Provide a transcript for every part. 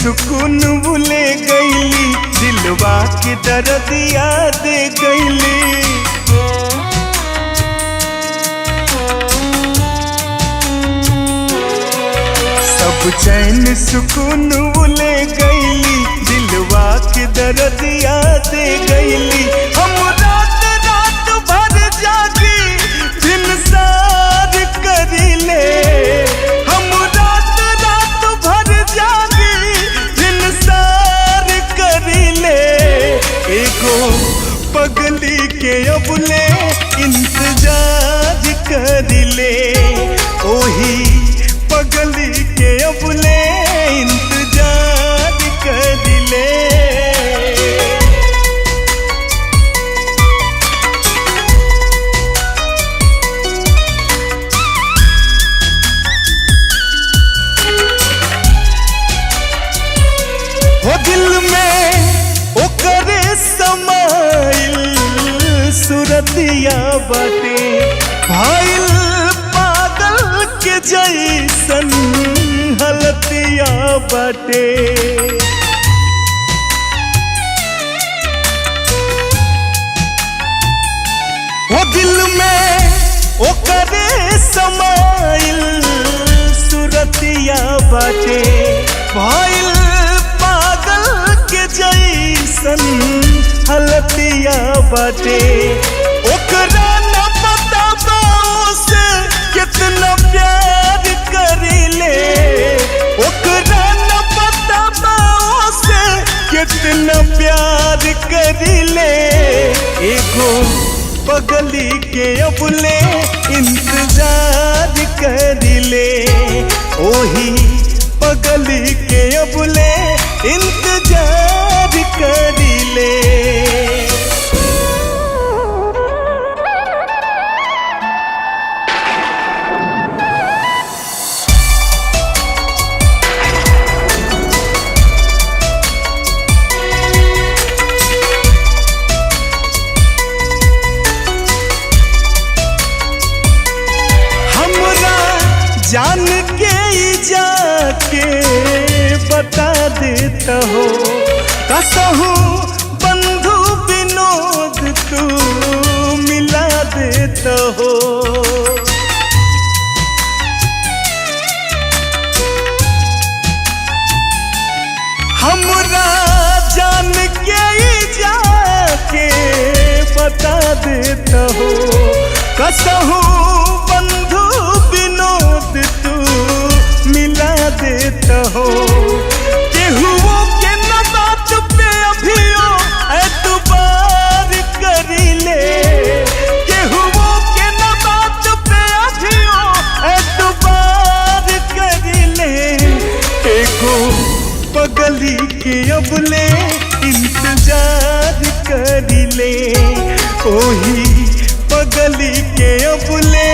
सुकून भूले गईली, दिलवा के दर्दिया दे गईली। सब चैन सुकून भूले गईली, दिलवा के दर्दिया दे गईली। हम रात रात भर जागी दिन सार करीले, हम रात रात भर जागी दिन सार करीले। एगो पगली के अबले इंतजार करीले, ओही पगली के अबले इंतजार करीले। हो दिल में ओकरे समाइल सुरतिया बाटे, भाइल पागल के जैसन हलतिया बाटे। हो दिल में ओकरे समाइल सुरतिया बाटे, भाइल पागल के जैसन हलतिया बाटे। ओकरा न पता बा उसे कितना प्यार करीले, ओकरा न पता बा उसे कितना प्यार करीले। एगो पगली के अबले इंतजार करीले, ओही पगली के अबले इंतजार करीले। जान के जाके बता देता हो, कसहू बंधु विनोद तू मिला देता हो। हमरा जान के जाके बता देता हो, कसहू बंधु विनोद तू मिला देता हो। केहुओ के न बात पे अभियो एतबार करीले, केहुओ के न बात पे अभियो एतबार करीले। एगो पगली के अबले इंतजार करीले, ओही पगली के अबले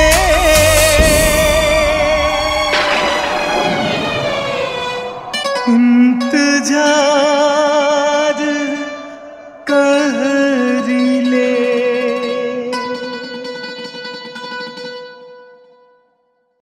इंतजार